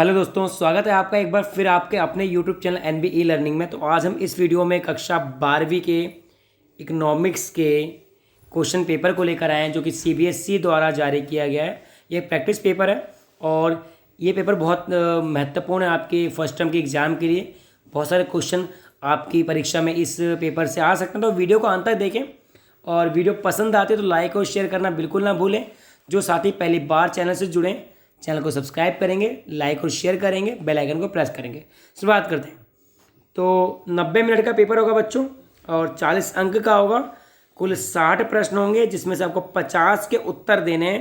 Hello दोस्तों, स्वागत है आपका एक बार फिर आपके अपने YouTube channel NB e learning में। तो आज हम इस वीडियो में कक्षा 12वीं के इकोनॉमिक्स के क्वेश्चन पेपर को लेकर आए हैं, जो कि सीबीएसई द्वारा जारी किया गया है। ये प्रैक्टिस पेपर है और ये पेपर बहुत महत्वपूर्ण है आपके फर्स्ट टर्म के एग्ज़ाम के लिए। बहुत सारे क्वेश्चन आपकी परीक्षा में इस पेपर से आ सकते हैं, तो वीडियो को अंत तक देखें और वीडियो पसंद आते तो लाइक और शेयर करना बिल्कुल ना भूलें। जो साथी पहली बार चैनल से जुड़े, चैनल को सब्सक्राइब करेंगे, लाइक और शेयर करेंगे, बेल आइकन को प्रेस करेंगे। शुरुआत करते हैं। तो 90 मिनट का पेपर होगा बच्चों और 40 अंक का होगा। कुल 60 प्रश्न होंगे, जिसमें से आपको 50 के उत्तर देने हैं।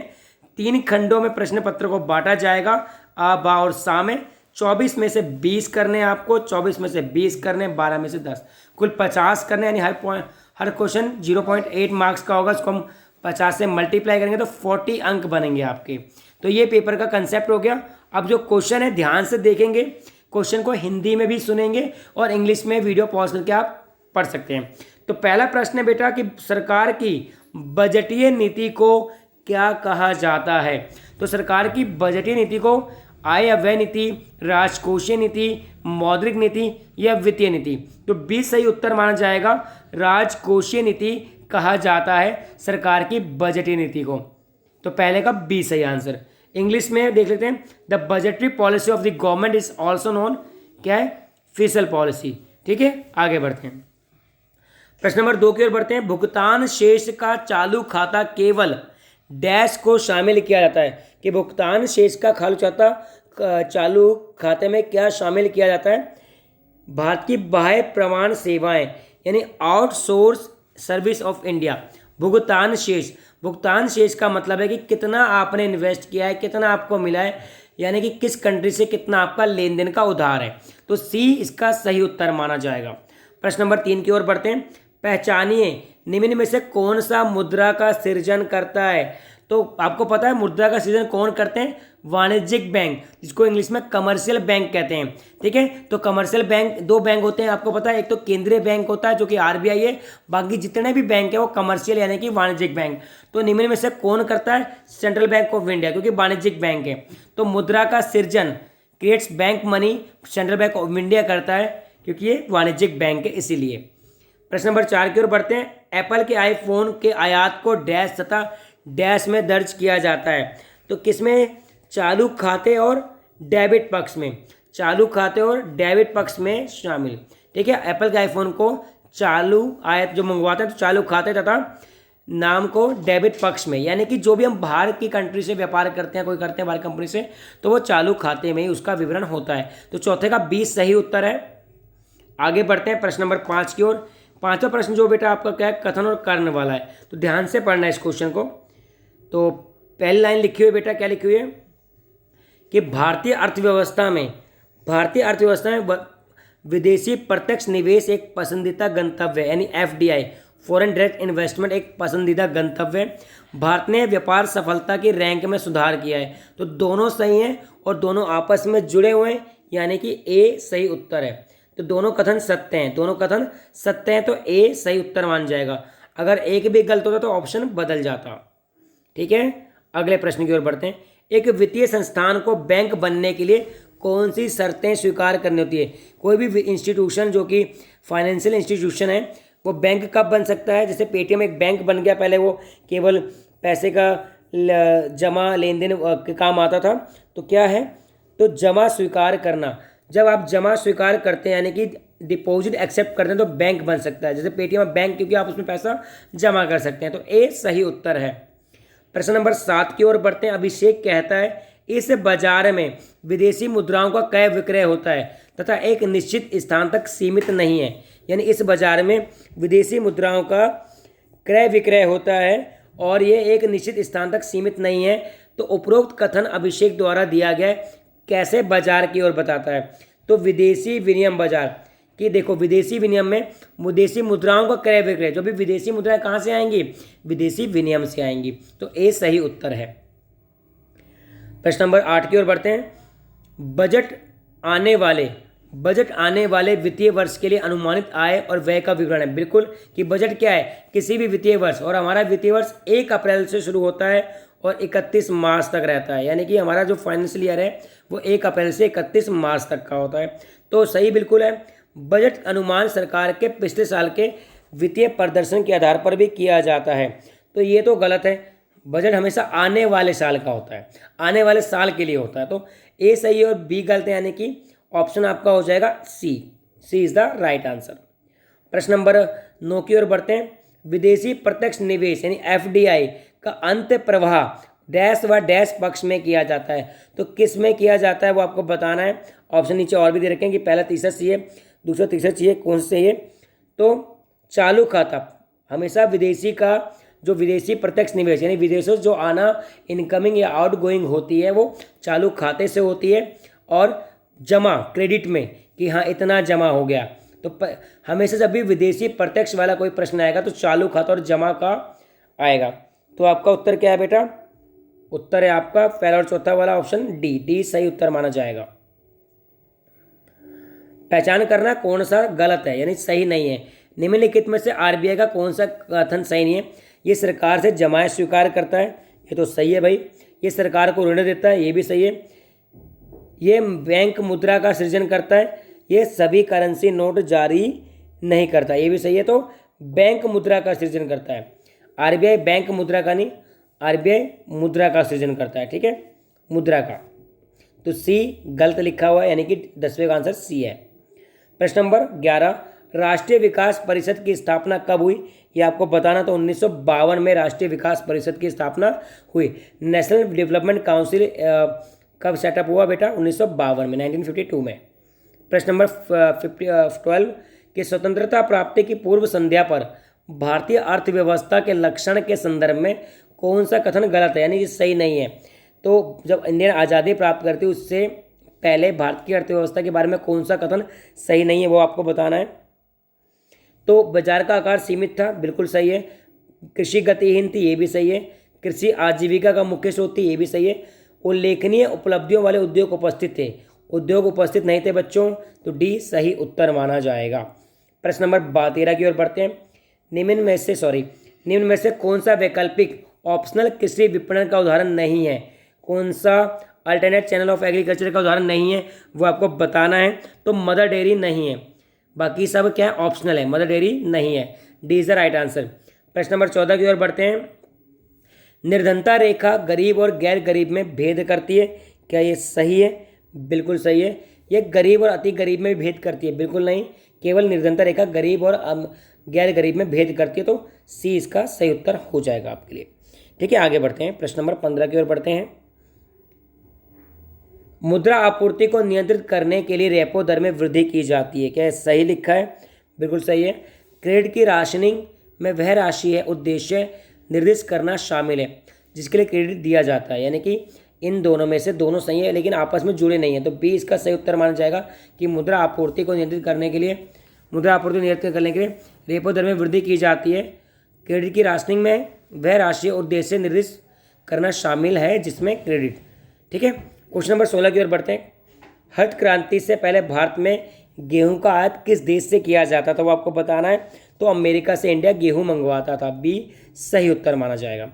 3 खंडों में प्रश्न पत्र को बांटा जाएगा, आ बा और सा में। 24 में से 20 करने हैं आपको, 24 में से 20 करने, 12 में से 10, कुल 50 करने, यानी हर क्वेश्चन 0.8 मार्क्स का होगा। इसको हम 50 से मल्टीप्लाई करेंगे तो 40 अंक बनेंगे आपके। तो ये पेपर का कंसेप्ट हो गया। अब जो क्वेश्चन है ध्यान से देखेंगे, क्वेश्चन को हिंदी में भी सुनेंगे और इंग्लिश में वीडियो पॉज करके आप पढ़ सकते हैं। तो पहला प्रश्न है बेटा कि सरकार की बजटीय नीति को क्या कहा जाता है। तो सरकार की बजटीय नीति को आय व्यय नीति, राजकोषीय नीति, मौद्रिक नीति या वित्तीय नीति। तो 20 सही उत्तर माना जाएगा। राजकोषीय नीति कहा जाता है सरकार की बजटीय नीति को। तो पहले का 20 सही आंसर। इंग्लिश में देख लेते हैं। The budgetary policy of the government is also known, क्या है, फिस्कल पॉलिसी। ठीक है, आगे बढ़ते हैं। प्रश्न नंबर 2 की ओर बढ़ते हैं। भुगतान शेष का चालू खाता केवल डैश को शामिल किया जाता है। कि भुगतान शेष का चालू खाते में क्या शामिल किया जाता है। भारत की बाह्य प्रमाण सेवाएं, यानी आउटसोर्स सर्विस ऑफ इंडिया। भुगतान शेष का मतलब है कि कितना आपने इन्वेस्ट किया है, कितना आपको मिला है, यानी कि किस कंट्री से कितना आपका लेन देन का उधार है। तो सी इसका सही उत्तर माना जाएगा। प्रश्न नंबर 3 की ओर बढ़ते हैं। पहचानिए निम्न में से कौन सा मुद्रा का सृजन करता है। तो आपको पता है मुद्रा का सृजन कौन करते हैं, वाणिज्यिक बैंक, जिसको इंग्लिश में कमर्शियल बैंक कहते हैं। ठीक है, तो कमर्शियल बैंक 2 बैंक होते हैं आपको पता है। एक तो केंद्रीय बैंक होता है जो कि आरबीआई है, बाकी जितने भी बैंक है वो कमर्शियल यानी कि वाणिज्यिक बैंक। तो निम्न में से कौन करता है, सेंट्रल बैंक ऑफ इंडिया, क्योंकि वाणिज्यिक बैंक है। तो मुद्रा का सृजन, creates bank money, central bank of India करता है, क्योंकि ये वाणिज्यिक बैंक है इसीलिए। प्रश्न नंबर 4 की ओर बढ़ते हैं। एप्पल के आईफोन के आयात को डैश तथा डैश में दर्ज किया जाता है। तो किसमें, चालू खाते और डेबिट पक्ष में। चालू खाते और डेबिट पक्ष में शामिल। ठीक है, एप्पल के आईफोन को चालू आयात जो मंगवाते हैं तो चालू खाते तथा नाम को डेबिट पक्ष में, यानी कि जो भी हम बाहर की कंट्री से व्यापार करते हैं, कोई करते हैं बाहर कंपनी से, तो वो चालू खाते में ही उसका विवरण होता है। तो चौथे का 20 सही उत्तर है। आगे बढ़ते हैं प्रश्न नंबर 5 की ओर। 5वां प्रश्न जो बेटा आपका क्या है, कथन और कर्ण वाला है। तो ध्यान से पढ़ना है इस क्वेश्चन को। तो पहली लाइन लिखी हुई बेटा, क्या लिखी हुई है कि भारतीय अर्थव्यवस्था में विदेशी प्रत्यक्ष निवेश एक पसंदीदा गंतव्य है, यानी एफडीआई, फॉरेन डायरेक्ट इन्वेस्टमेंट, एक पसंदीदा गंतव्य है। भारत ने व्यापार सफलता की रैंक में सुधार किया है। तो दोनों सही हैं और दोनों आपस में जुड़े हुए हैं, यानी कि ए सही उत्तर है। तो दोनों कथन सत्य हैं, तो ए सही उत्तर मान जाएगा। अगर एक भी गलत होता तो ऑप्शन बदल जाता। ठीक है, अगले प्रश्न की ओर बढ़ते हैं। एक वित्तीय संस्थान को बैंक बनने के लिए कौन सी शर्तें स्वीकार करनी होती है। कोई भी इंस्टीट्यूशन जो कि फाइनेंशियल इंस्टीट्यूशन है वो बैंक कब बन सकता है। जैसे पेटीएम एक बैंक बन गया, पहले वो केवल पैसे का जमा लेन देन के काम आता था। तो क्या है, तो जमा स्वीकार करना। जब आप जमा स्वीकार करते हैं यानी कि डिपॉजिट एक्सेप्ट करते हैं तो बैंक बन सकता है। जैसे पेटीएम बैंक, क्योंकि आप उसमें पैसा जमा कर सकते हैं। तो ए सही उत्तर है। प्रश्न नंबर 7 की ओर बढ़ते हैं। अभिषेक कहता है इस बाजार में विदेशी मुद्राओं का क्रय विक्रय होता है तथा एक निश्चित स्थान तक सीमित नहीं है। यानी इस बाजार में विदेशी मुद्राओं का क्रय विक्रय होता है और ये एक निश्चित स्थान तक सीमित नहीं है। तो उपरोक्त कथन अभिषेक द्वारा दिया गया कैसे बाजार की ओर बताता है। तो विदेशी विनिमय बाजार कि देखो, विदेशी विनिमय में विदेशी मुद्राओं का क्रय विक्रय, जो भी विदेशी मुद्राएं कहाँ से आएंगी, विदेशी विनिमय से आएंगी। तो ए सही उत्तर है। प्रश्न नंबर 8 की ओर बढ़ते हैं। बजट आने वाले वित्तीय वर्ष के लिए अनुमानित आय और व्यय का विवरण है। बिल्कुल, कि बजट क्या है, किसी भी वित्तीय वर्ष, और हमारा वित्तीय वर्ष 1 अप्रैल से शुरू होता है और 31 मार्च तक रहता है, यानी कि हमारा जो फाइनेंशियल ईयर है वो 1 अप्रैल से 31 मार्च तक का होता है। तो सही बिल्कुल है। बजट अनुमान सरकार के पिछले साल के वित्तीय प्रदर्शन के आधार पर भी किया जाता है, तो ये तो गलत है। बजट हमेशा आने वाले साल का होता है, आने वाले साल के लिए होता है। तो ए सही है और बी गलत है, यानी कि ऑप्शन आपका हो जाएगा सी। सी इज द राइट आंसर। प्रश्न नंबर 9 की ओर बढ़ते हैं। विदेशी प्रत्यक्ष निवेश यानी एफडीआई का अंत प्रवाह डैश व डैश पक्ष में किया जाता है, तो किस में किया जाता है वो आपको बताना है। ऑप्शन नीचे और भी दे रखे हैं कि पहला तीसरा चाहिए, दूसरा तीसरा चाहिए, कौन से चाहिए। तो चालू खाता हमेशा विदेशी का जो विदेशी प्रत्यक्ष निवेश यानी विदेशों से जो आना इनकमिंग या आउटगोइंग होती है वो चालू खाते से होती है, और जमा क्रेडिट में कि हाँ इतना जमा हो गया। तो हमेशा जब भी विदेशी प्रत्यक्ष वाला कोई प्रश्न आएगा तो चालू खाता और जमा का आएगा। तो आपका उत्तर क्या है बेटा? उत्तर है आपका पहला और चौथा वाला ऑप्शन डी। डी सही उत्तर माना जाएगा। पहचान करना कौन सा गलत है यानी सही नहीं है। निम्नलिखित में से आरबीआई का कौन सा कथन सही नहीं है? ये सरकार से जमाएं स्वीकार करता है, ये तो सही है भाई। ये सरकार को ऋण देता है, ये भी सही है। ये बैंक मुद्रा का सृजन करता है, ये सभी करेंसी नोट जारी नहीं करता, ये भी सही है। तो बैंक मुद्रा का सृजन करता है। आरबीआई बैंक मुद्रा का नहीं, आरबीआई मुद्रा का सृजन करता है, ठीक है, मुद्रा का। तो सी गलत लिखा हुआ है, यानी कि 10वें का आंसर सी है। प्रश्न नंबर 11, राष्ट्रीय विकास परिषद की स्थापना कब हुई? ये आपको बताना। तो 1952 में राष्ट्रीय विकास परिषद की स्थापना हुई। नेशनल डेवलपमेंट काउंसिल कब सेटअप हुआ बेटा? 1952 में, 1952 में। प्रश्न नंबर 12 कि स्वतंत्रता प्राप्ति की पूर्व संध्या पर भारतीय अर्थव्यवस्था के लक्षण के संदर्भ में कौन सा कथन गलत है यानी कि सही नहीं है? तो जब इंडिया आज़ादी प्राप्त करती उससे पहले भारत की अर्थव्यवस्था के बारे में कौन सा कथन सही नहीं है वो आपको बताना है। तो बाजार का आकार सीमित था, बिल्कुल सही है। कृषि गतिहीन थी, ये भी सही है। कृषि आजीविका का मुख्य स्रोत थी, ये भी सही है। उल्लेखनीय उपलब्धियों वाले उद्योग उपस्थित थे, उद्योग उपस्थित नहीं थे बच्चों, तो डी सही उत्तर माना जाएगा। प्रश्न नंबर 13 की ओर बढ़ते हैं। निम्न में से कौन सा वैकल्पिक ऑप्शनल कृषि विपणन का उदाहरण नहीं है? कौन सा अल्टरनेट चैनल ऑफ एग्रीकल्चर का उदाहरण नहीं है वो आपको बताना है। तो मदर डेयरी नहीं है, बाकी सब क्या है? ऑप्शनल है, मदर डेयरी नहीं है। D is the right answer. प्रश्न नंबर 14 की ओर बढ़ते हैं। निर्धनता रेखा गरीब और गैर गरीब में भेद करती है, क्या ये सही है? बिल्कुल सही है। ये गरीब और अति गरीब में भी भेद करती है? बिल्कुल नहीं, केवल निर्धनता रेखा गरीब और गैर गरीब में भेद करती है। तो सी इसका सही उत्तर हो जाएगा आपके लिए, ठीक है। आगे बढ़ते हैं, प्रश्न नंबर 15 की ओर बढ़ते हैं। मुद्रा आपूर्ति को नियंत्रित करने के लिए रेपो दर में वृद्धि की जाती है, क्या सही लिखा है? बिल्कुल सही है। क्रेडिट की राशनिंग में वह राशि है उद्देश्य निर्दिष्ट करना शामिल है जिसके लिए क्रेडिट दिया जाता है, यानी कि इन दोनों में से दोनों सही है लेकिन आपस में जुड़े नहीं है। तो बी इसका सही उत्तर माना जाएगा कि मुद्रा आपूर्ति को नियंत्रित करने के लिए रेपो दर में वृद्धि की जाती है। क्रेडिट की राशनिंग में वह राशि उद्देश्य निर्दिष्ट करना शामिल है जिसमें क्रेडिट, ठीक है। क्वेश्चन नंबर 16 की ओर बढ़ते हैं। हरित क्रांति से पहले भारत में गेहूं का आयात किस देश से किया जाता था वो आपको बताना है। तो अमेरिका से इंडिया गेहूं मंगवाता था, बी सही उत्तर माना जाएगा।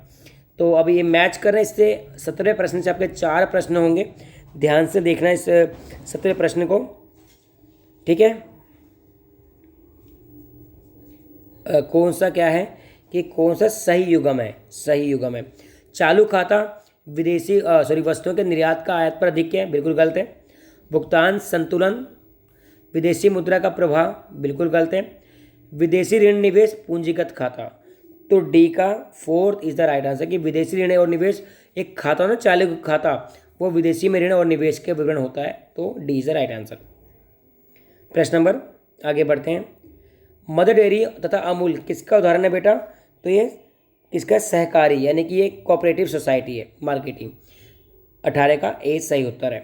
तो अब ये मैच कर रहे हैं, इससे 17वें प्रश्न से आपके 4 प्रश्न होंगे, ध्यान से देखना इस 17वें प्रश्न को, ठीक है। कौन सा क्या है कि कौन सा सही युग्म है? सही युग्म है। चालू खाता विदेशी वस्तुओं के निर्यात का आयात पर अधिक है, बिल्कुल गलत है। भुगतान संतुलन विदेशी मुद्रा का प्रभाव, बिल्कुल गलत है। विदेशी ऋण निवेश पूंजीगत खाता, तो डी का 4th is the right answer कि विदेशी ऋण और निवेश एक खाता ना चालू खाता, वो विदेशी में ऋण और निवेश के विवरण होता है, तो D is the right answer. प्रश्न नंबर आगे बढ़ते हैं। मदर डेयरी तथा अमूल किसका उदाहरण है बेटा? तो ये किसका? सहकारी, यानी कि ये कोऑपरेटिव सोसाइटी है, मार्केटिंग। 18 का ए सही उत्तर है।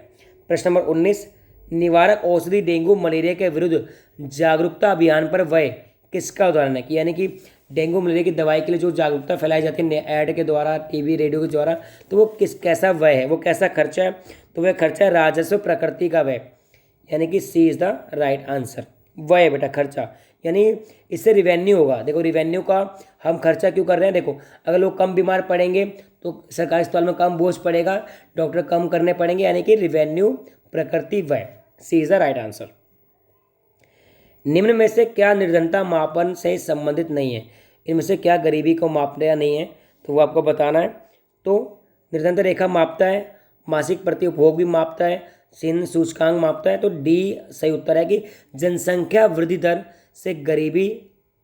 प्रश्न नंबर 19, निवारक औषधि डेंगू मलेरिया के विरुद्ध जागरूकता अभियान पर वह किसका उदाहरण है? कि यानी कि डेंगू मलेरिया की दवाई के लिए जो जागरूकता फैलाई जाती है ऐड के द्वारा, टीवी रेडियो के द्वारा, तो वो कैसा वह है, वो कैसा खर्चा है? तो वह खर्चा है राजस्व प्रकृति का वह, यानी कि सी इज द राइट आंसर। वह है बेटा खर्चा, यानी इससे रिवेन्यू होगा। देखो रिवेन्यू का हम खर्चा क्यों कर रहे हैं, देखो अगर लोग कम बीमार पड़ेंगे तो सरकारी अस्पताल में कम बोझ पड़ेगा, डॉक्टर कम करने पड़ेंगे, यानी कि रिवेन्यू प्रकृति व्यय। सी इज द राइट आंसर। निम्न में से क्या निर्धनता मापन से संबंधित नहीं है? इनमें से क्या गरीबी को मापना या नहीं है, तो वो आपको बताना है। तो निर्धनता रेखा मापता है, मासिक प्रति उपभोग भी मापता है, सिंध सूचकांक मापता है। तो डी सही उत्तर है कि जनसंख्या वृद्धि दर से गरीबी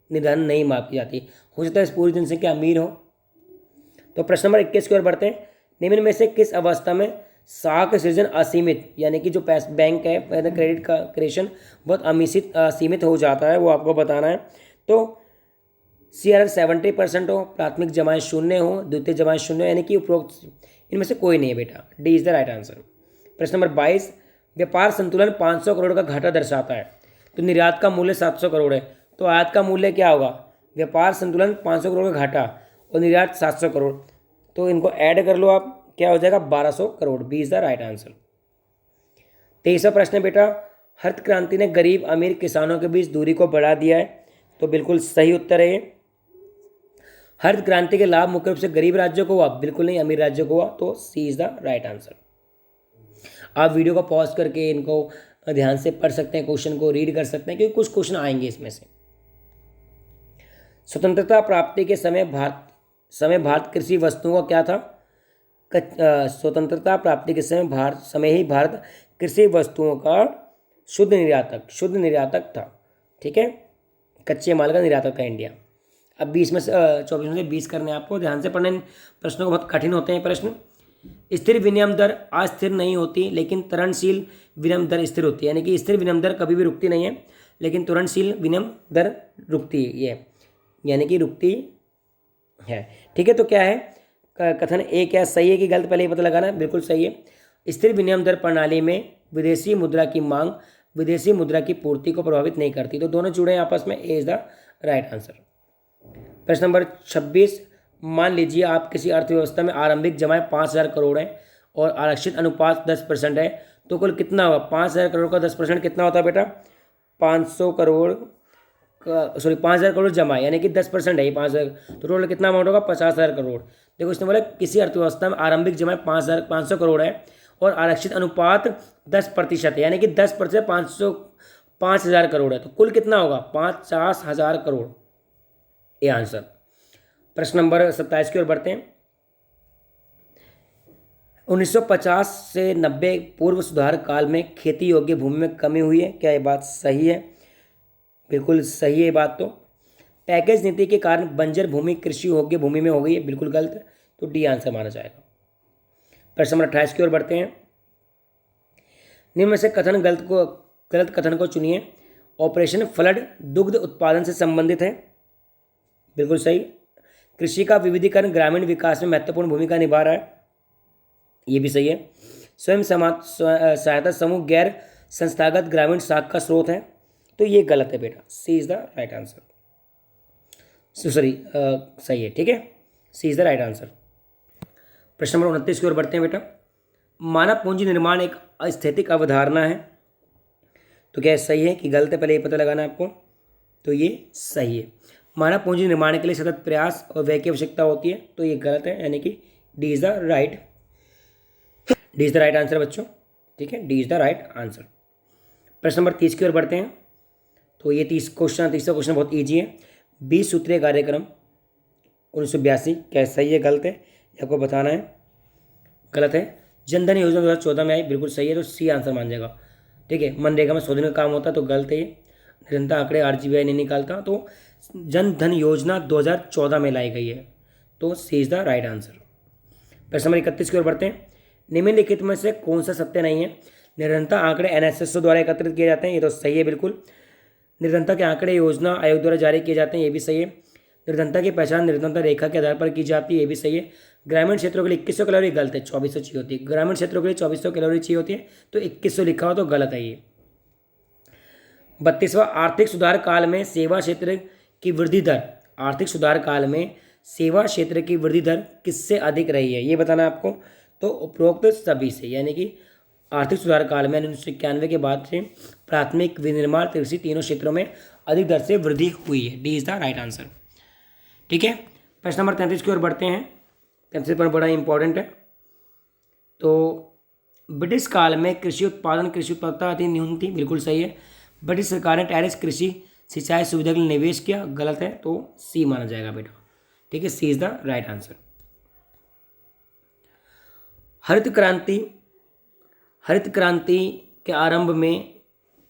निर्धन नहीं मापी जाती। हो सकता है इस पूरी जनसंख्या अमीर हो। तो प्रश्न नंबर 21 की ओर बढ़ते हैं। निम्न में से किस अवस्था में साख सृजन असीमित, यानी कि जो बैंक है क्रेडिट का क्रिएशन बहुत असीमित हो जाता है, वो आपको बताना है। तो CRR 70% हो, प्राथमिक जमाएं 0 हो, द्वितीय जमाएं 0, यानी कि उपरोक्त इनमें से कोई नहीं है बेटा। D is the right answer. प्रश्न नंबर 22, व्यापार संतुलन 500 करोड़ का घाटा दर्शाता है। तो निर्यात का मूल्य 700 करोड़ है, तो आयात का मूल्य क्या होगा? व्यापार संतुलन 500 करोड़ का घाटा और निर्यात 700 करोड़, तो इनको ऐड कर लो आप, क्या हो जाएगा? 1200 crore. B is the right answer. 23वां प्रश्न बेटा, हरित क्रांति ने गरीब अमीर किसानों के बीच दूरी को बढ़ा दिया है। तो बिल्कुल सही उत्तर है ये। हरित क्रांति के लाभ मुख्य रूप से गरीब राज्यों को हुआ, बिल्कुल नहीं, अमीर राज्यों को हुआ। तो सी इज द राइट आंसर। आप वीडियो को पॉज करके इनको ध्यान से पढ़ सकते हैं, क्वेश्चन को रीड कर सकते हैं, क्योंकि कुछ क्वेश्चन आएंगे इसमें से। स्वतंत्रता प्राप्ति के समय भारत कृषि वस्तुओं का क्या था? स्वतंत्रता प्राप्ति के समय ही भारत कृषि वस्तुओं का शुद्ध निर्यातक था। ठीक है, कच्चे माल का निर्यातक था इंडिया। अब 20 में से 24 में से 20 करने आपको, ध्यान से पढ़ने। प्रश्नों को बहुत कठिन होते हैं प्रश्न। स्थिर विनिमय दर अस्थिर नहीं होती, लेकिन त्वरणशील विनिमय दर स्थिर होती है। यानी कि स्थिर विनिमय दर कभी भी रुकती नहीं है, लेकिन त्वरणशील विनिमय दर रुकती है, यानी कि रुकती है। ठीक है, तो क्या है कथन ए? क्या सही है कि गलत, पहले ये पता लगाना है। बिल्कुल सही है। स्थिर विनिमय दर प्रणाली में विदेशी मुद्रा की मांग विदेशी मुद्रा की पूर्ति को प्रभावित नहीं करती। तो दोनों जुड़े हैं आपस में। ए इज द राइट आंसर। प्रश्न नंबर 26, मान लीजिए आप किसी अर्थव्यवस्था में आरंभिक जमाएं 5000 करोड़ है और आरक्षित अनुपात 10% है, तो कुल कितना होगा? 5000 करोड़ का 10% कितना होता है बेटा? 500 करोड़ का, सॉरी 5000 करोड़ जमा, यानी कि 10% है ये 5000, तो टोटल कितना अमाउंट होगा? 50,000 करोड़। देखो इसने बोला किसी अर्थव्यवस्था में आरंभिक जमाएं 500 करोड़ है और आरक्षित अनुपात 10% है, यानी कि 10% 5000 करोड़ है, तो कुल कितना होगा? 50,000 करोड़। ये आंसर। प्रश्न नंबर 27 की ओर बढ़ते हैं। 1950 से 90 पूर्व सुधार काल में खेती योग्य भूमि में कमी हुई है। क्या ये बात सही है? बिल्कुल सही है ये बात। तो पैकेज नीति के कारण बंजर भूमि कृषि योग्य भूमि में हो गई है, बिल्कुल गलत है। तो डी आंसर माना जाएगा। प्रश्न नंबर 28 की ओर बढ़ते हैं। निम्न में से गलत कथन को चुनिए। ऑपरेशन फ्लड दुग्ध उत्पादन से संबंधित है, बिल्कुल सही। कृषि का विविधीकरण ग्रामीण विकास में महत्वपूर्ण भूमिका निभा रहा है, ये भी सही है। स्वयं सहायता समूह गैर संस्थागत ग्रामीण साख का स्रोत है, तो ये गलत है बेटा। C is the right answer. Sorry सही है, ठीक है, C is the right answer. प्रश्न नंबर 29 की ओर बढ़ते हैं बेटा। मानव पूंजी निर्माण एक अस्थैतिक अवधारणा है, तो क्या सही है कि गलत है? पहले ये पता लगाना है आपको। तो ये सही है। मानव पूंजी निर्माण के लिए सतत प्रयास और व्यय की आवश्यकता होती है, तो ये गलत है, यानी कि D is the right answer बच्चों। ठीक है, D is the right answer. प्रश्न नंबर 30 की ओर बढ़ते हैं। तो ये तीसरा क्वेश्चन बहुत ईजी है। 20 सूत्रीय कार्यक्रम 1982, क्या सही है गलत है? ये आपको बताना है। गलत है। जनधन योजना 2014 में आई, बिल्कुल सही है, तो सी आंसर मान जाएगा। ठीक है, मनरेगा में 100 दिन का काम होता है, तो गलत है ये। निरंतर आंकड़े RGBI नहीं निकालता, तो जन धन योजना 2014 में लाई गई है, तो सी इज द राइट आंसर। प्रश्न नंबर 31 की ओर बढ़ते हैं। निम्नलिखित में से कौन सा सत्य नहीं है? निरंतर आंकड़े NSSO द्वारा एकत्रित किए जाते हैं, ये तो सही है बिल्कुल। निर्धनता के आंकड़े योजना आयोग द्वारा जारी किए जाते हैं, ये भी सही है। निर्धनता की पहचान निर्धनता रेखा के आधार पर की जाती है, ये भी सही है। ग्रामीण क्षेत्रों के लिए 2100 कैलोरी गलत है, 2400 चाहिए होती है। ग्रामीण क्षेत्रों के लिए 2400 कैलोरी चाहिए होती है, तो 2100 लिखा हो तो गलत है ये। 32वां, आर्थिक सुधार काल में सेवा क्षेत्र की वृद्धि दर, आर्थिक सुधार काल में सेवा क्षेत्र की वृद्धि दर किससे अधिक रही है? ये बताना है आपको। तो उपरोक्त सभी से, यानी कि आर्थिक सुधार काल में 1991 के बाद से प्राथमिक, विनिर्माण, कृषि तीनों क्षेत्रों में अधिक दर से वृद्धि हुई है। D is the right answer. ठीक है, प्रश्न नंबर 33 की ओर बढ़ते हैं। कैंसिल पॉइंट बड़ा इंपॉर्टेंट है। तो ब्रिटिश काल में कृषि उत्पादकता अति न्यून थी, बिल्कुल सही है। ब्रिटिश सरकार ने टेरेस कृषि सिंचाई सुविधा के लिए निवेश किया, गलत है, तो सी माना जाएगा बेटा। ठीक है, C is the right answer. हरित क्रांति के आरंभ में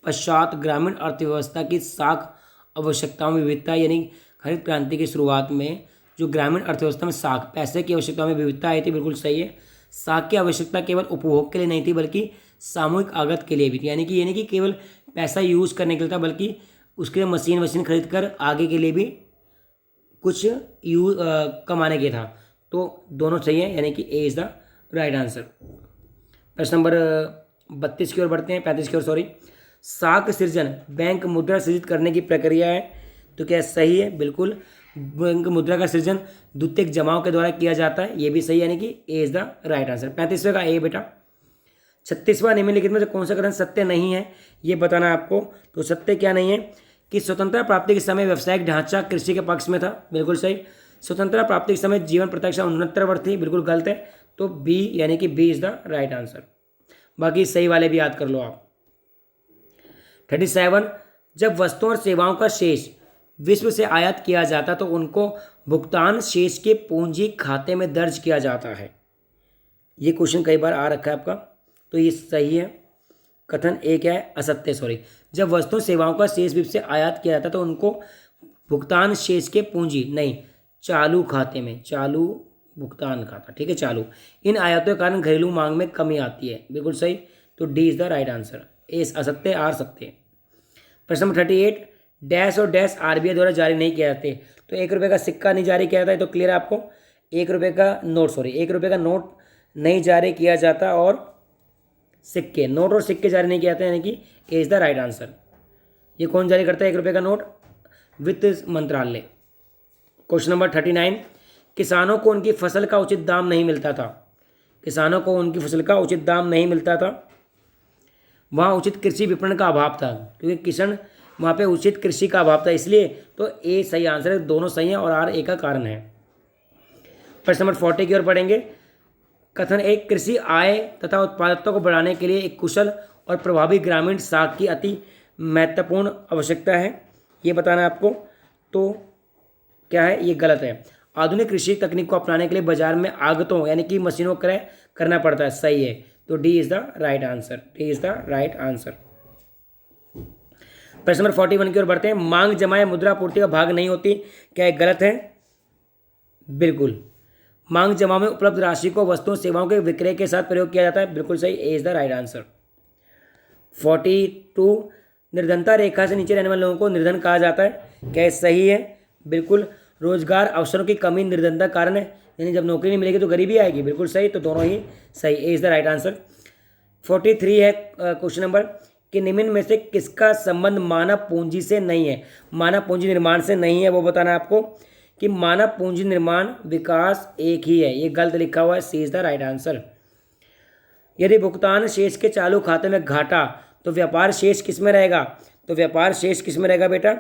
पश्चात ग्रामीण अर्थव्यवस्था की साख आवश्यकताओं में विविधता, यानी हरित क्रांति की शुरुआत में जो ग्रामीण अर्थव्यवस्था में साख पैसे की आवश्यकताओं में विविधता आई थी, बिल्कुल सही है। साख की आवश्यकता केवल उपभोग के लिए नहीं थी बल्कि सामूहिक आगत के लिए भी थी, यानी कि ये नहीं कि केवल पैसा यूज करने के लिए था, बल्कि उसके लिए मशीन खरीद कर आगे के लिए भी कुछ कमाने के था। तो दोनों सही है, यानी कि ए इज द राइट आंसर। प्रश्न नंबर 32 की ओर बढ़ते हैं, 35 की ओर सॉरी। साख सृजन बैंक मुद्रा सृजित करने की प्रक्रिया है, तो क्या सही है? बिल्कुल, बैंक मुद्रा का सृजन द्वितीयक जमाव के द्वारा किया जाता है, ये भी सही, यानी कि ए इज द राइट आंसर। 35वें का ए बेटा। 36वां निम्नलिखित में से कौन सा कथन सत्य नहीं है, ये बताना आपको। तो सत्य क्या नहीं है? कि स्वतंत्रता प्राप्ति के समय व्यावसायिक ढांचा कृषि के पक्ष में था, बिल्कुल सही। स्वतंत्रता प्राप्ति के समय जीवन प्रत्याशा 69 वर्ष थी, बिल्कुल गलत है। तो बी, यानी कि B is the right answer. बाकी सही वाले भी याद कर लो आप। 37, जब वस्तुओं और सेवाओं का शेष विश्व से आयात किया जाता तो उनको भुगतान शेष के पूंजी खाते में दर्ज किया जाता है। ये क्वेश्चन कई बार आ रखा है आपका, तो ये सही है। कथन एक है असत्य, सॉरी। जब वस्तुओं सेवाओं का शेष विश्व से आयात किया जाता तो उनको भुगतान शेष के पूंजी नहीं, चालू खाते में, चालू भुगतान खाता, ठीक है, चालू। इन आयातों के कारण घरेलू मांग में कमी आती है, बिल्कुल सही। तो D is the right answer. A असत्य, आर सत्य। प्रश्न नंबर 38, डैश और डैश आरबीआई द्वारा जारी नहीं किए जाते। तो 1 रुपये का सिक्का नहीं जारी किया जाता है, तो क्लियर है आपको। 1 रुपये का नोट, सॉरी 1 रुपये का नोट नहीं जारी किया जाता, और सिक्के, नोट और सिक्के जारी नहीं किए जाते, यानी कि ए इज द राइट आंसर। ये कौन जारी करता है 1 रुपये का नोट? वित्त मंत्रालय। क्वेश्चन नंबर 39, किसानों को उनकी फसल का उचित दाम नहीं मिलता था। किसानों को उनकी फसल का उचित दाम नहीं मिलता था, वहाँ उचित कृषि विपणन का अभाव था, क्योंकि किसान वहाँ पे उचित कृषि का अभाव था, इसलिए। तो ए सही आंसर है, दोनों सही हैं, और आर ए का कारण है। प्रश्न नंबर 40 की ओर पढ़ेंगे। कथन एक, कृषि आय तथा उत्पादकता को बढ़ाने के लिए एक कुशल और प्रभावी ग्रामीण साख की अति महत्वपूर्ण आवश्यकता है, ये बताना है आपको। तो क्या है? ये गलत है। आधुनिक कृषि तकनीक को अपनाने के लिए बाजार में आगतों यानी कि मशीनों को क्रय करना पड़ता है, सही है। तो D is the right answer, D is the right answer. प्रश्न नंबर 41 की ओर बढ़ते हैं। मांग जमा या मुद्रा पूर्ति का भाग नहीं होती, क्या ये गलत है? बिल्कुल, मांग जमा में उपलब्ध राशि को वस्तुओं सेवाओं के विक्रय के साथ प्रयोग किया जाता है, बिल्कुल सही, ए इज द राइट आंसर। 42, निर्धनता रेखा से नीचे रहने वाले लोगों को निर्धन कहा जाता है, क्या ये सही है? बिल्कुल, रोजगार अवसरों की कमी निर्धनता कारण है, यानी जब नौकरी नहीं मिलेगी तो गरीबी आएगी, बिल्कुल सही। तो दोनों ही सही, ए इज द राइट आंसर। 43 है क्वेश्चन नंबर, कि निम्न में से किसका संबंध मानव पूंजी से नहीं है? मानव पूंजी निर्माण से नहीं है, वो बताना है आपको। कि मानव पूंजी निर्माण विकास एक ही है, ये गलत लिखा हुआ है, C is the right answer. यदि भुगतान शेष के चालू खाते में घाटा, तो व्यापार शेष किस में रहेगा? तो व्यापार शेष किस में रहेगा बेटा?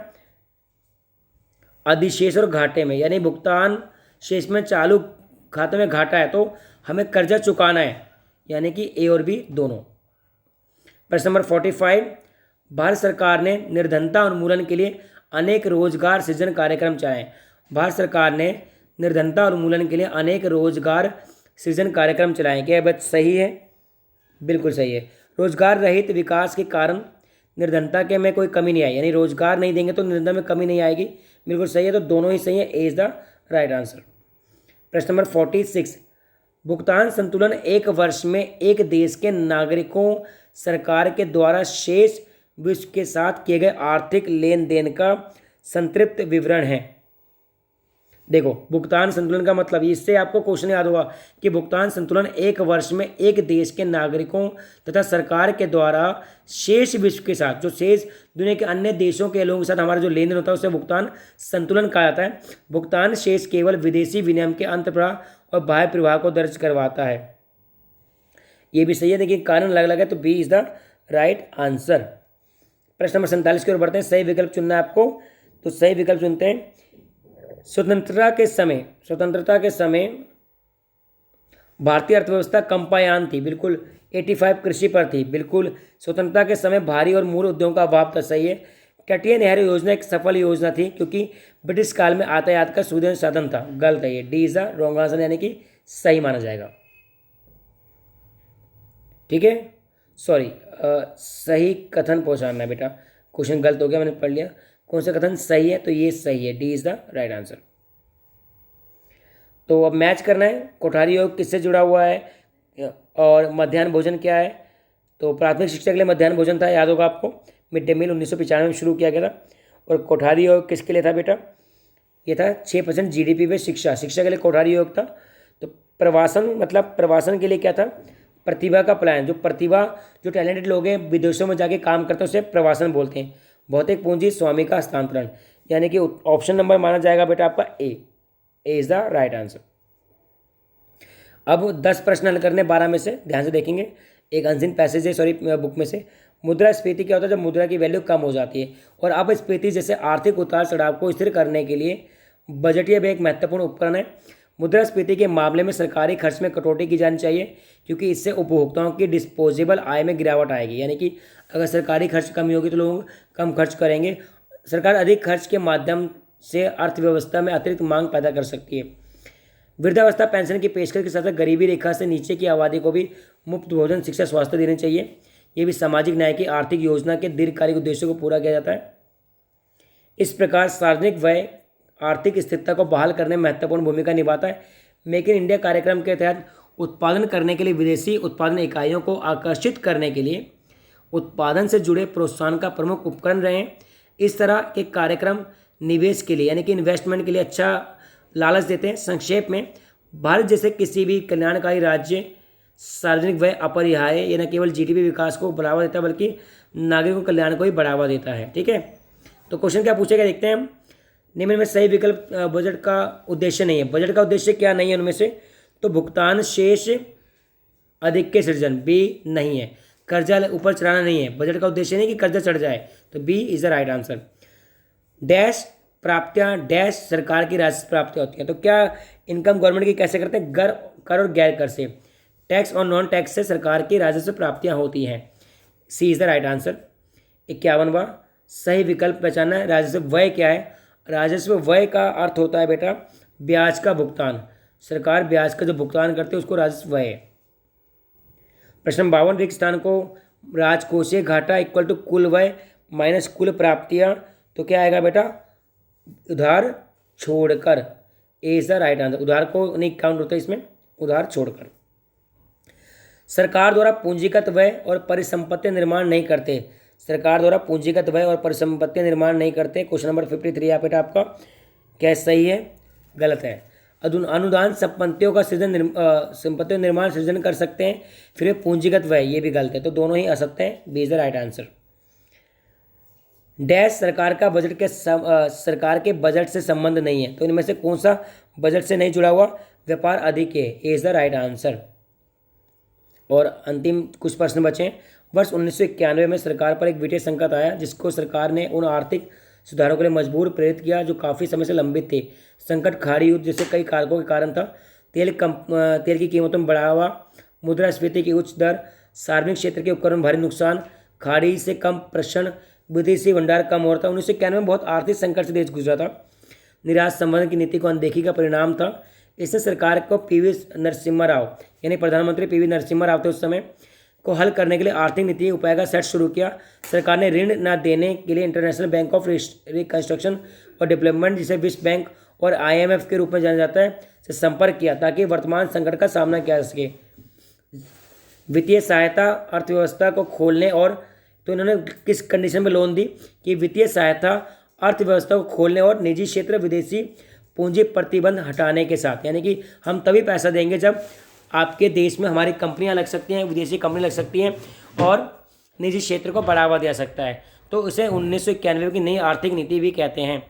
अधिशेष और घाटे में, यानी भुगतान शेष में चालू खाते में घाटा है तो हमें कर्जा चुकाना है, यानी कि ए और बी दोनों। प्रश्न नंबर 45, भारत सरकार ने निर्धनता उन्मूलन के लिए अनेक रोजगार सृजन कार्यक्रम चलाए। भारत सरकार ने निर्धनता उन्मूलन के लिए अनेक रोजगार सृजन कार्यक्रम चलाए, क्या बात सही है? बिल्कुल सही है। रोजगार रहित विकास के कारण निर्धनता के में कोई कमी नहीं आई, यानी रोजगार नहीं देंगे तो निर्धनता में कमी नहीं आएगी, बिल्कुल सही है। तो दोनों ही सही है, ए इज द राइट आंसर। प्रश्न नंबर 46, भुगतान संतुलन एक वर्ष में एक देश के नागरिकों सरकार के द्वारा शेष विश्व के साथ किए गए आर्थिक लेन देन का संतृप्त विवरण है। देखो, भुगतान संतुलन का मतलब, इससे आपको क्वेश्चन याद होगा कि भुगतान संतुलन एक वर्ष में एक देश के नागरिकों तथा सरकार के द्वारा शेष विश्व के साथ, जो शेष दुनिया के अन्य देशों के लोगों के साथ हमारा जो लेन देन होता है उसे भुगतान संतुलन कहा जाता है। भुगतान शेष केवल विदेशी विनिमय के अंतर्प्रवाह और बाह्य प्रवाह को दर्ज करवाता है, ये भी सही है, देखिए कारण अलग अलग है, तो B is the right answer. प्रश्न नंबर 47 की ओर बढ़ते हैं। सही विकल्प चुनना है आपको, तो सही विकल्प चुनते हैं। स्वतंत्रता के समय भारतीय अर्थव्यवस्था कंपायान थी, बिल्कुल। 85 कृषि पर थी, बिल्कुल। स्वतंत्रता के समय भारी और मूल उद्योगों का अभाव था, सही है। तटीय नहर योजना एक सफल योजना थी क्योंकि ब्रिटिश काल में यातायात का सुविधा साधन था, गलत है ये। D is the wrong answer, यानी कि सही माना जाएगा। ठीक है, सॉरी, सही कथन पहचानना है बेटा, क्वेश्चन गलत हो गया, मैंने पढ़ लिया। कौन सा कथन सही है, तो ये सही है, D is the right answer. तो अब मैच करना है, कोठारी योग किससे जुड़ा हुआ है और मध्याह्न भोजन क्या है। तो प्राथमिक शिक्षा के लिए मध्याह्न भोजन था, याद होगा आपको, मिड डे मील 1995 में शुरू किया गया था। और कोठारी योग किसके लिए था बेटा, ये था 6% GDP पे शिक्षा के लिए कोठारी योग था। तो प्रवासन, मतलब प्रवासन के लिए क्या था, प्रतिभा का पलायन, जो टैलेंटेड लोग हैं विदेशों में जाके काम करते हैं उसे प्रवासन बोलते हैं। भौतिक पूंजी स्वामी का हस्तांतरण, यानी कि ऑप्शन नंबर माना जाएगा बेटा आपका ए इज द राइट आंसर। अब 10 प्रश्न हल करने 12 में से, ध्यान से देखेंगे। एक अनसीन पैसेज है, सॉरी, बुक में से। मुद्रास्फीति क्या होता है, जब मुद्रा की वैल्यू कम हो जाती है। और अपस्फीति जैसे आर्थिक उतार चढ़ाव को स्थिर करने के लिए बजटीय व्यय एक महत्वपूर्ण उपकरण है। मुद्रास्फीति के मामले में सरकारी खर्च में कटौती की जानी चाहिए क्योंकि इससे उपभोक्ताओं की डिस्पोजेबल आय में गिरावट आएगी, यानी कि अगर सरकारी खर्च कमी होगी तो लोग कम खर्च करेंगे। सरकार अधिक खर्च के माध्यम से अर्थव्यवस्था में अतिरिक्त मांग पैदा कर सकती है। वृद्धावस्था पेंशन की पेशकश के साथ साथ गरीबी रेखा से नीचे की आबादी को भी मुफ्त भोजन, शिक्षा, स्वास्थ्य देने चाहिए। ये भी सामाजिक न्याय की आर्थिक योजना के दीर्घकालिक उद्देश्यों को पूरा किया जाता है। इस प्रकार सार्वजनिक व्यय आर्थिक स्थिरता को बहाल करने में महत्वपूर्ण भूमिका निभाता है। मेक इन इंडिया कार्यक्रम के तहत उत्पादन करने के लिए विदेशी उत्पादन इकाइयों को आकर्षित करने के लिए उत्पादन से जुड़े प्रोत्साहन का प्रमुख उपकरण रहे हैं। इस तरह के कार्यक्रम निवेश के लिए, यानी कि इन्वेस्टमेंट के लिए अच्छा लालच देते हैं। संक्षेप में, भारत जैसे किसी भी कल्याणकारी राज्य सार्वजनिक व्यय अपरिहार्य, ये न केवल GDP विकास को बढ़ावा देता है बल्कि नागरिकों के कल्याण को भी बढ़ावा देता है। ठीक है, तो क्वेश्चन क्या पूछेगा देखते हैं हम। निम्न में सही विकल्प बजट का उद्देश्य नहीं है। बजट का उद्देश्य क्या नहीं है उनमें से, तो भुगतान शेष अधिक के सृजन, बी नहीं है। कर्जा ऊपर चढ़ाना नहीं है, बजट का उद्देश्य नहीं कि कर्जा चढ़ जाए, तो B is the right answer. Dash प्राप्तियां, डैश सरकार की राजस्व प्राप्तियां होती हैं। तो क्या इनकम गवर्नमेंट की कैसे करते हैं, कर और गैर कर से, टैक्स और नॉन टैक्स से सरकार की राजस्व प्राप्तियां होती हैं। सी इज द राइट आंसर। 51वां सही विकल्प पहचानना है। राजस्व व्यय क्या है, राजस्व व्यय का अर्थ होता है बेटा ब्याज का भुगतान। सरकार ब्याज का जो भुगतान करते हैं उसको राजस्व व्यय है। प्रश्न 52, रिक्त स्थान को राजकोषीय घाटा इक्वल टू कुल व्यय माइनस कुल प्राप्तियां, तो क्या आएगा बेटा, उधार छोड़कर। ए इज द राइट आंसर। उधार को नहीं काउंट होता इसमें, उधार छोड़कर। सरकार द्वारा पूंजीगत व्यय और परिसंपत्ति निर्माण नहीं करते। सरकार द्वारा पूंजीगत व्यय और परिसंपत्ति निर्माण नहीं करते। क्वेश्चन नंबर 53 है बेटा आपका, क्या सही है, गलत है। अनुदान संपत्तियों का सृजन, संपत्ति निर्माण सृजन कर सकते हैं, फिर पूंजीगत व्यय, ये भी गलत है। तो दोनों ही असत्य हैं, B is the right answer. Dash सरकार का बजट के सरकार के बजट से संबंध नहीं है। तो इनमें से कौन सा बजट से नहीं जुड़ा हुआ, व्यापार अधिक है, ए इज द राइट आंसर। और अंतिम कुछ प्रश्न बचे। वर्ष 1991 में सरकार पर एक वित्तीय संकट आया जिसको सरकार ने उन आर्थिक सुधारों के लिए मजबूर प्रेरित किया जो काफ़ी समय से लंबित थे। संकट खाड़ी युद्ध जैसे कई कारकों के कारण था। तेल की कीमतों में बढ़ावा, मुद्रास्फीति की उच्च दर, सार्वजनिक क्षेत्र के उपकरण भारी नुकसान, खाड़ी से कम प्रश्न, विदेशी भंडार कम हो रहा था। 1991 में बहुत आर्थिक संकट से देश गुजरा था। निराश संवर्धन की नीति को अनदेखी का परिणाम था। इससे सरकार को PV नरसिम्हा राव, यानी प्रधानमंत्री PV नरसिम्हा राव थे उस समय, को हल करने के लिए आर्थिक नीति उपाय का सेट शुरू किया। सरकार ने ऋण न देने के लिए इंटरनेशनल बैंक ऑफ रिकंस्ट्रक्शन और डेवलपमेंट, जिसे विश्व बैंक और IMF के रूप में जाना जाता है, से संपर्क किया ताकि वर्तमान संकट का सामना किया जा सके। वित्तीय सहायता अर्थव्यवस्था को खोलने और, तो इन्होंने किस कंडीशन में लोन दी कि वित्तीय सहायता अर्थव्यवस्था को खोलने और निजी क्षेत्र विदेशी पूंजी प्रतिबंध हटाने के साथ, यानी कि हम तभी पैसा देंगे जब आपके देश में हमारी कंपनियां लग सकती हैं, विदेशी कंपनी लग सकती हैं और निजी क्षेत्र को बढ़ावा दिया सकता है। तो इसे 1991 की नई आर्थिक नीति भी कहते हैं।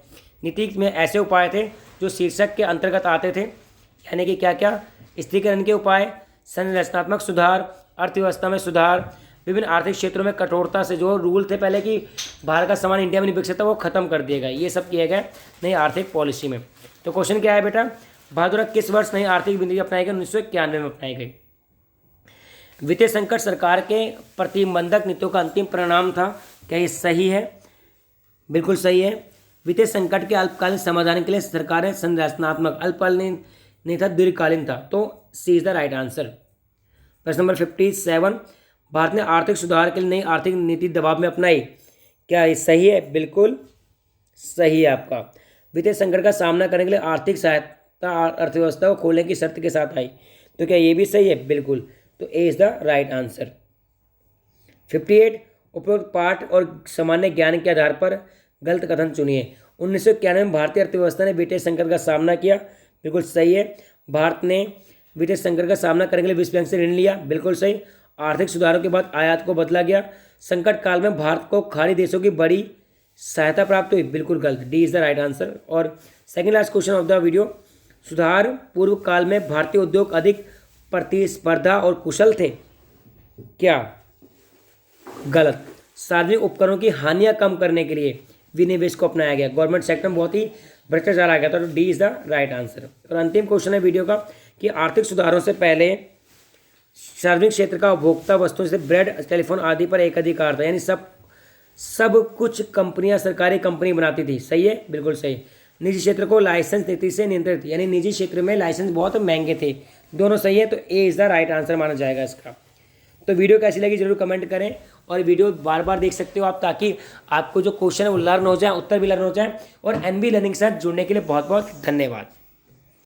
नीति में ऐसे उपाय थे जो शीर्षक के अंतर्गत आते थे, यानी कि क्या क्या, स्थिरीकरण के उपाय, संरचनात्मक सुधार, अर्थव्यवस्था में सुधार, विभिन्न आर्थिक क्षेत्रों में कठोरता से, जो रूल थे पहले कि बाहर का सामान इंडिया में नहीं बिक सकता, वो खत्म कर दिया गया। ये सब किया गया नई आर्थिक पॉलिसी में। तो क्वेश्चन क्या है बेटा, भारत द्वारा किस वर्ष नई आर्थिक नीति अपनाई गई? 1991 में अपनाई गई। वित्तीय संकट सरकार के प्रतिबंधक नीतियों का अंतिम परिणाम था। क्या ये सही है? बिल्कुल सही है। वित्तीय संकट के अल्पकालीन समाधान के लिए सरकार ने संरचनात्मक, अल्पकालीन नहीं था, दीर्घकालीन था। तो सी इज द राइट आंसर। प्रश्न नंबर 57, भारत ने आर्थिक सुधार के लिए नई आर्थिक नीति दबाव में अपनाई। क्या ये सही है? बिल्कुल सही है आपका। वित्तीय संकट का सामना करने के लिए आर्थिक सहायता अर्थव्यवस्था को खोलने की शर्त के साथ आई। तो क्या ये भी सही है? बिल्कुल। तो ए इज द राइट आंसर। 58, उपरोक्त पाठ और सामान्य ज्ञान के आधार पर गलत कथन चुनिए। 1991 में भारतीय अर्थव्यवस्था ने वित्तीय संकट का सामना किया। बिल्कुल सही है। भारत ने वित्तीय संकट का सामना करने के लिए विश्व बैंक से ऋण लिया। बिल्कुल सही। आर्थिक सुधारों के बाद आयात को बदला गया। संकट काल में भारत को खाड़ी देशों की बड़ी सहायता प्राप्त हुई। बिल्कुल गलत। D is the right answer. और second last question of the video, सुधार पूर्व काल में भारतीय उद्योग अधिक प्रतिस्पर्धा और कुशल थे। क्या? गलत। सार्वजनिक उपकरणों की हानियां कम करने के लिए विनिवेश को अपनाया गया। गवर्नमेंट सेक्टर में बहुत ही भ्रष्टाचार आ गया था। तो D is the right answer. और अंतिम क्वेश्चन है वीडियो का कि आर्थिक सुधारों से पहले सार्वजनिक क्षेत्र का उपभोक्ता वस्तुओं से ब्रेड, टेलीफोन आदि पर एक अधिकार था, यानी सब कुछ कंपनियां सरकारी कंपनी बनाती थी। सही है? बिल्कुल सही। निजी क्षेत्र को लाइसेंस नीति से नियंत्रित, यानी निजी क्षेत्र में लाइसेंस बहुत महंगे थे। दोनों सही है। तो ए इज द राइट आंसर माना जाएगा इसका। तो वीडियो कैसी लगी जरूर कमेंट करें, और वीडियो बार बार देख सकते हो आप, ताकि आपको जो क्वेश्चन है वो लर्न हो जाए, उत्तर भी लर्न हो जाए। और एनबी लर्निंग के साथ जुड़ने के लिए बहुत बहुत धन्यवाद।